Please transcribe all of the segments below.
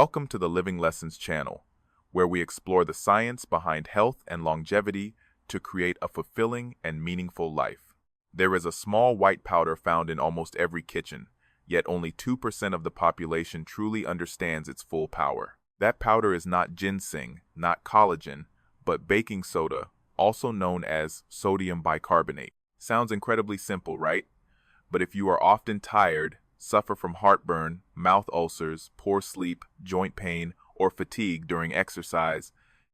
Welcome to the Living Lessons channel, where we explore the science behind health and longevity to create a fulfilling and meaningful life. There is a small white powder found in almost every kitchen, yet only 2% of the population truly understands its full power. That powder is not ginseng, not collagen, but baking soda, also known as sodium bicarbonate. Sounds incredibly simple, right? But if you are often tired, suffer from heartburn, mouth ulcers, poor sleep, joint pain, or fatigue during exercise,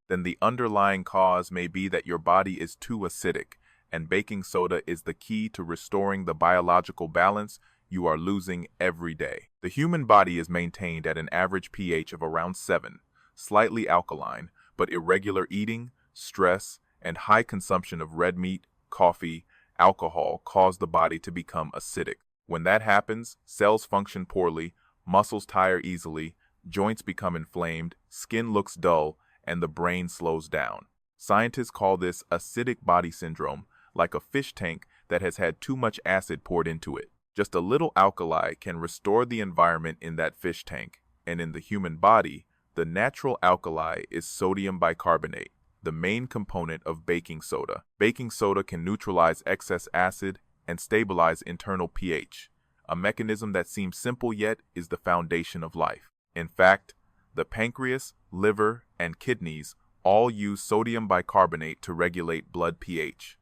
then the underlying cause may be that your body is too acidic, and baking soda is the key to restoring the biological balance you are losing every day. The human body is maintained at an average pH of around 7, slightly alkaline, but irregular eating, stress, and high consumption of red meat, coffee, alcohol cause the body to become acidic. When that happens, cells function poorly, muscles tire easily, joints become inflamed, skin looks dull, and the brain slows down. Scientists call this acidic body syndrome, like a fish tank that has had too much acid poured into it. Just a little alkali can restore the environment in that fish tank, and in the human body, the natural alkali is sodium bicarbonate, the main component of baking soda. Baking soda can neutralize excess acid and stabilize internal pH, a mechanism that seems simple yet is the foundation of life. In fact, the pancreas, liver, and kidneys all use sodium bicarbonate to regulate blood pH.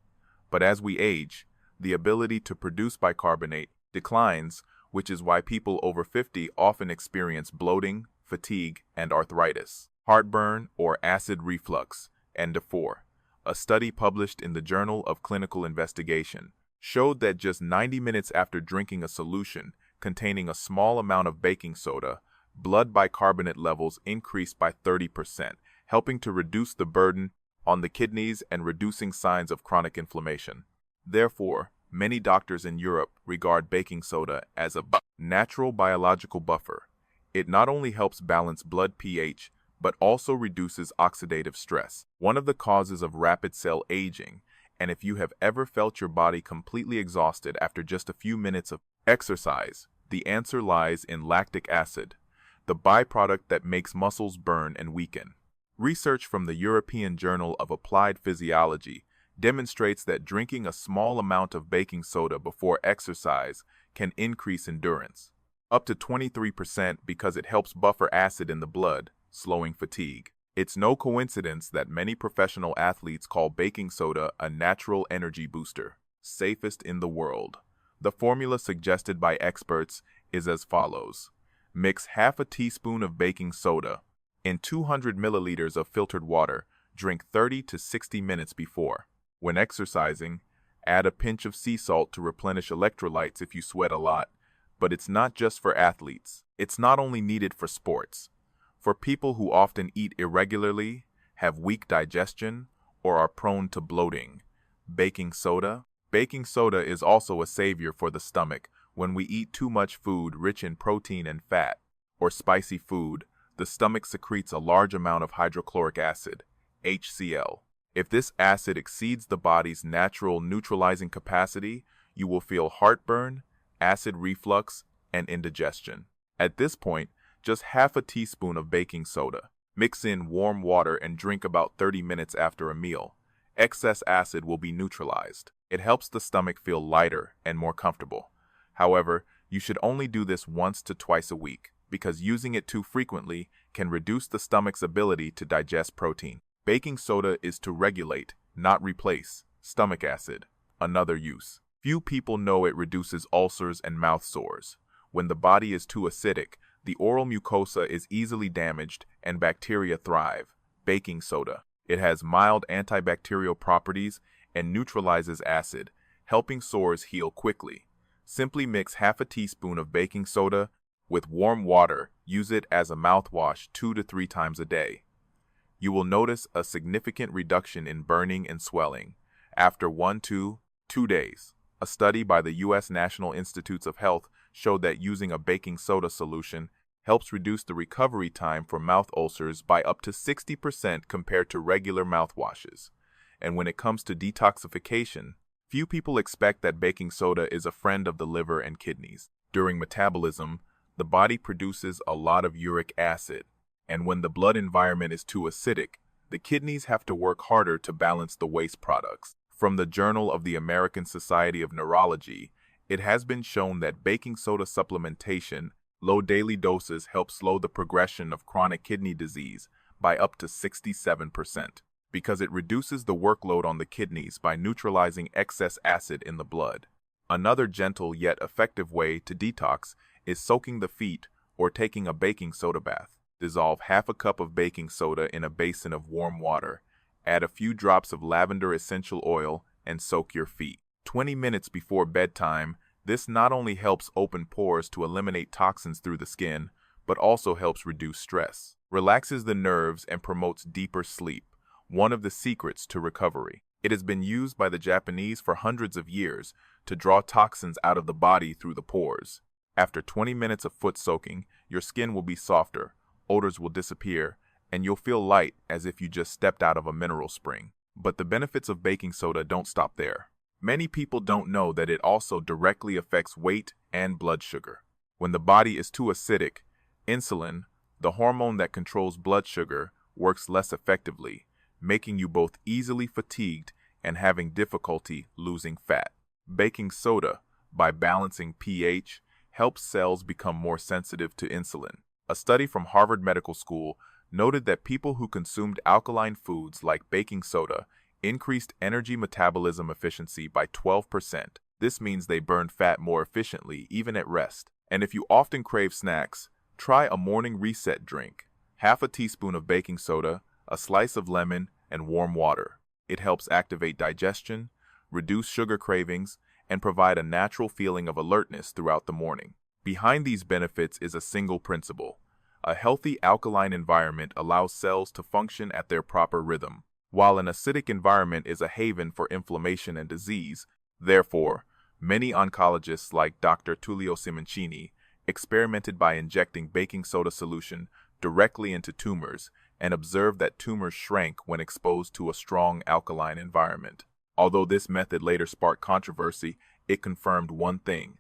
But as we age, the ability to produce bicarbonate declines, which is why people over 50 often experience bloating, fatigue, and arthritis, heartburn, or acid reflux. End of 4. A study published in the Journal of Clinical Investigation showed that just 90 minutes after drinking a solution containing a small amount of baking soda, blood bicarbonate levels increased by 30%, helping to reduce the burden on the kidneys and reducing signs of chronic inflammation. Therefore, many doctors in Europe regard baking soda as a natural biological buffer. It not only helps balance blood pH, but also reduces oxidative stress, one of the causes of rapid cell aging. And if you have ever felt your body completely exhausted after just a few minutes of exercise, the answer lies in lactic acid, the byproduct that makes muscles burn and weaken. Research from the European Journal of Applied Physiology demonstrates that drinking a small amount of baking soda before exercise can increase endurance, up to 23% because it helps buffer acid in the blood, slowing fatigue. It's no coincidence that many professional athletes call baking soda a natural energy booster, safest in the world. The formula suggested by experts is as follows. Mix half a teaspoon of baking soda in 200 milliliters of filtered water. Drink 30 to 60 minutes before. When exercising, add a pinch of sea salt to replenish electrolytes if you sweat a lot. But it's not just for athletes. It's not only needed for sports. For people who often eat irregularly, have weak digestion, or are prone to bloating, baking soda is also a savior for the stomach. When we eat too much food rich in protein and fat, or spicy food, the stomach secretes a large amount of hydrochloric acid, HCl. If this acid exceeds the body's natural neutralizing capacity, you will feel heartburn, acid reflux, and indigestion. At this point, just half a teaspoon of baking soda. Mix in warm water and drink about 30 minutes after a meal. Excess acid will be neutralized. It helps the stomach feel lighter and more comfortable. However, you should only do this once to twice a week, because using it too frequently can reduce the stomach's ability to digest protein. Baking soda is to regulate, not replace, stomach acid. Another use. Few people know it reduces ulcers and mouth sores. When the body is too acidic, the oral mucosa is easily damaged and bacteria thrive. Baking soda. It has mild antibacterial properties and neutralizes acid, helping sores heal quickly. Simply mix half a teaspoon of baking soda with warm water. Use it as a mouthwash 2 to 3 times a day. You will notice a significant reduction in burning and swelling after 1 to 2 days. A study by the U.S. National Institutes of Health showed that using a baking soda solution helps reduce the recovery time for mouth ulcers by up to 60% compared to regular mouthwashes. And when it comes to detoxification, few people expect that baking soda is a friend of the liver and kidneys. During metabolism, the body produces a lot of uric acid, And when the blood environment is too acidic, the kidneys have to work harder to balance the waste products. From the Journal of the American Society of Neurology, it has been shown that baking soda supplementation, low daily doses, help slow the progression of chronic kidney disease by up to 67%, because it reduces the workload on the kidneys by neutralizing excess acid in the blood. Another gentle yet effective way to detox is soaking the feet or taking a baking soda bath. Dissolve half a cup of baking soda in a basin of warm water, add a few drops of lavender essential oil, and soak your feet. 20 minutes before bedtime, this not only helps open pores to eliminate toxins through the skin, but also helps reduce stress, relaxes the nerves, and promotes deeper sleep, one of the secrets to recovery. It has been used by the Japanese for hundreds of years to draw toxins out of the body through the pores. After 20 minutes of foot soaking, your skin will be softer, odors will disappear, and you'll feel light as if you just stepped out of a mineral spring. But the benefits of baking soda don't stop there. Many people don't know that it also directly affects weight and blood sugar. When the body is too acidic, insulin, the hormone that controls blood sugar, works less effectively, making you both easily fatigued and having difficulty losing fat. Baking soda, by balancing pH, helps cells become more sensitive to insulin. A study from Harvard Medical School noted that people who consumed alkaline foods like baking soda increased energy metabolism efficiency by 12%. This means they burned fat more efficiently even at rest. And if you often crave snacks, try a morning reset drink. Half a teaspoon of baking soda, a slice of lemon, and warm water. It helps activate digestion, reduce sugar cravings, and provide a natural feeling of alertness throughout the morning. Behind these benefits is a single principle. A healthy alkaline environment allows cells to function at their proper rhythm, while an acidic environment is a haven for inflammation and disease. Therefore, many oncologists like Dr. Tullio Simoncini experimented by injecting baking soda solution directly into tumors and observed that tumors shrank when exposed to a strong alkaline environment. Although this method later sparked controversy, it confirmed one thing: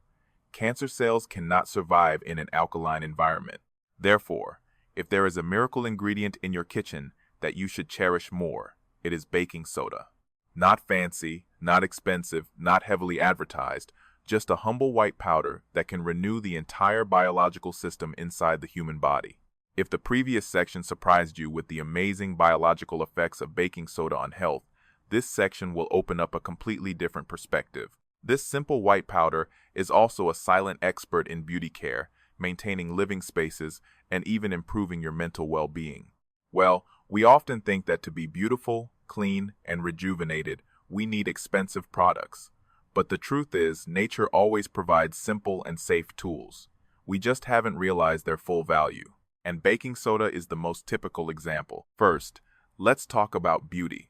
cancer cells cannot survive in an alkaline environment. Therefore, if there is a miracle ingredient in your kitchen that you should cherish more, it is baking soda. Not fancy, not expensive, not heavily advertised, just a humble white powder that can renew the entire biological system inside the human body. If the previous section surprised you with the amazing biological effects of baking soda on health, this section will open up a completely different perspective. This simple white powder is also a silent expert in beauty care, maintaining living spaces, and even improving your mental well-being. Well, we often think that to be beautiful, clean, and rejuvenated, we need expensive products. But the truth is, nature always provides simple and safe tools. We just haven't realized their full value. And baking soda is the most typical example. First, let's talk about beauty,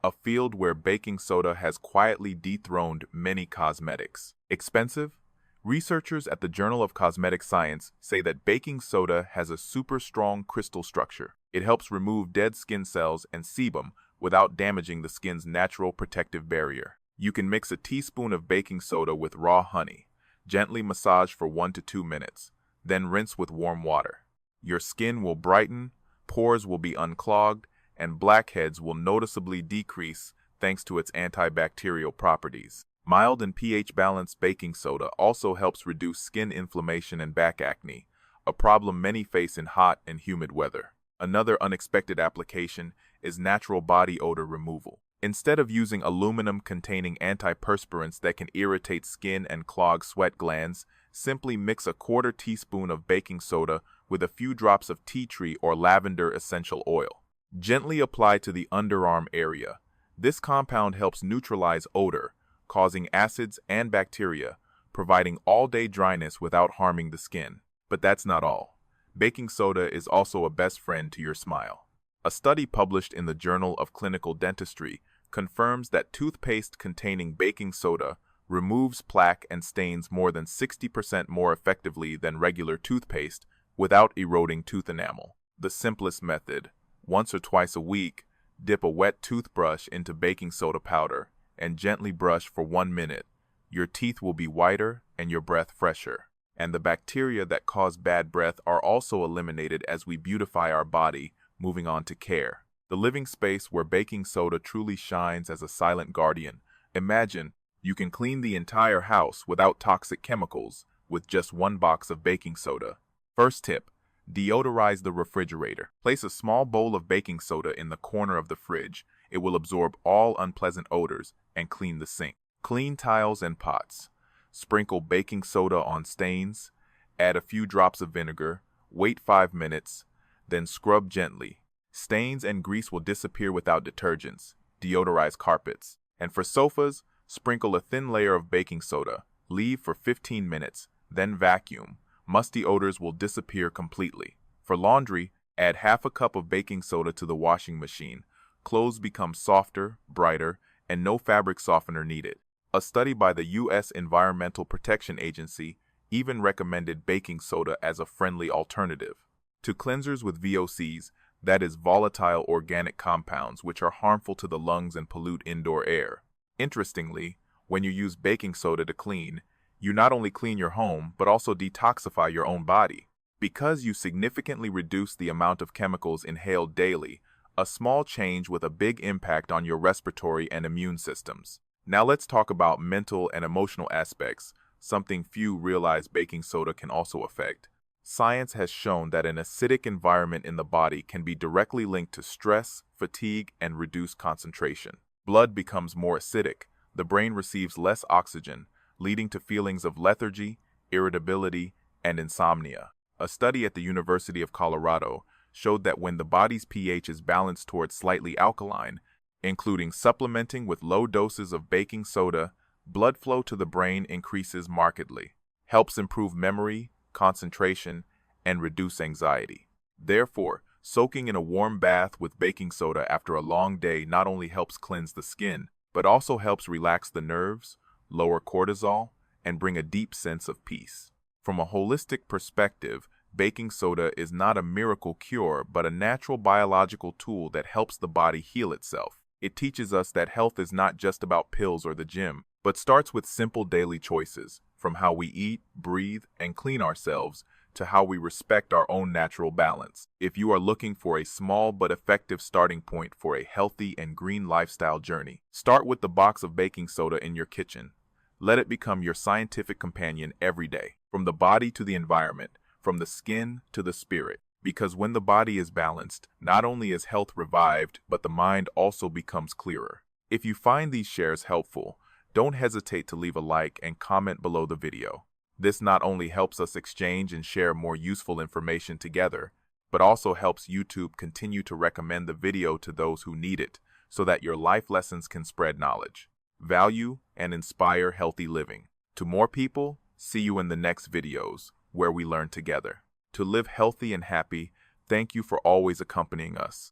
a field where baking soda has quietly dethroned many cosmetics. Expensive? Researchers at the Journal of Cosmetic Science say that baking soda has a super strong crystal structure. It helps remove dead skin cells and sebum without damaging the skin's natural protective barrier. You can mix a teaspoon of baking soda with raw honey, gently massage for 1 to 2 minutes, then rinse with warm water. Your skin will brighten, pores will be unclogged, and blackheads will noticeably decrease thanks to its antibacterial properties. Mild and pH-balanced baking soda also helps reduce skin inflammation and back acne, a problem many face in hot and humid weather. Another unexpected application is natural body odor removal. Instead of using aluminum-containing antiperspirants that can irritate skin and clog sweat glands, simply mix a 1/4 teaspoon of baking soda with a few drops of tea tree or lavender essential oil. Gently apply to the underarm area. This compound helps neutralize odor, causing acids and bacteria, providing all-day dryness without harming the skin. But that's not all. Baking soda is also a best friend to your smile. A study published in the Journal of Clinical Dentistry confirms that toothpaste containing baking soda removes plaque and stains more than 60% more effectively than regular toothpaste without eroding tooth enamel. The simplest method: once or twice a week, dip a wet toothbrush into baking soda powder and gently brush for 1 minute. Your teeth will be whiter and your breath fresher. and the bacteria that cause bad breath are also eliminated as we beautify our body, moving on to care. The living space where baking soda truly shines as a silent guardian. Imagine you can clean the entire house without toxic chemicals with just one box of baking soda. First tip, deodorize the refrigerator. Place a small bowl of baking soda in the corner of the fridge. It will absorb all unpleasant odors and clean the sink. Clean tiles and pots. Sprinkle baking soda on stains. Add a few drops of vinegar. Wait 5 minutes. Then scrub gently. Stains and grease will disappear without detergents. Deodorize carpets. And for sofas, sprinkle a thin layer of baking soda. Leave for 15 minutes. Then vacuum. Musty odors will disappear completely. For laundry, add half a cup of baking soda to the washing machine. Clothes become softer, brighter, and no fabric softener needed. A study by the U.S. Environmental Protection Agency even recommended baking soda as a friendly alternative to cleansers with VOCs, that is, volatile organic compounds, which are harmful to the lungs and pollute indoor air. Interestingly, when you use baking soda to clean, you not only clean your home, but also detoxify your own body. Because you significantly reduce the amount of chemicals inhaled daily, a small change with a big impact on your respiratory and immune systems. Now let's talk about mental and emotional aspects, something few realize baking soda can also affect. Science has shown that an acidic environment in the body can be directly linked to stress, fatigue, and reduced concentration. Blood becomes more acidic, the brain receives less oxygen, leading to feelings of lethargy, irritability, and insomnia. A study at the University of Colorado showed that when the body's pH is balanced towards slightly alkaline, including supplementing with low doses of baking soda, blood flow to the brain increases markedly, helps improve memory, concentration, and reduce anxiety. Therefore, soaking in a warm bath with baking soda after a long day not only helps cleanse the skin, but also helps relax the nerves, lower cortisol, and bring a deep sense of peace. From a holistic perspective, baking soda is not a miracle cure, but a natural biological tool that helps the body heal itself. It teaches us that health is not just about pills or the gym, but starts with simple daily choices, from how we eat, breathe, and clean ourselves, to how we respect our own natural balance. If you are looking for a small but effective starting point for a healthy and green lifestyle journey, start with the box of baking soda in your kitchen. Let it become your scientific companion every day, from the body to the environment, from the skin to the spirit. Because when the body is balanced, not only is health revived, but the mind also becomes clearer. If you find these shares helpful, don't hesitate to leave a like and comment below the video. This not only helps us exchange and share more useful information together, but also helps YouTube continue to recommend the video to those who need it, so that your life lessons can spread knowledge, value, and inspire healthy living. To more people, see you in the next videos, where we learn together. To live healthy and happy, thank you for always accompanying us.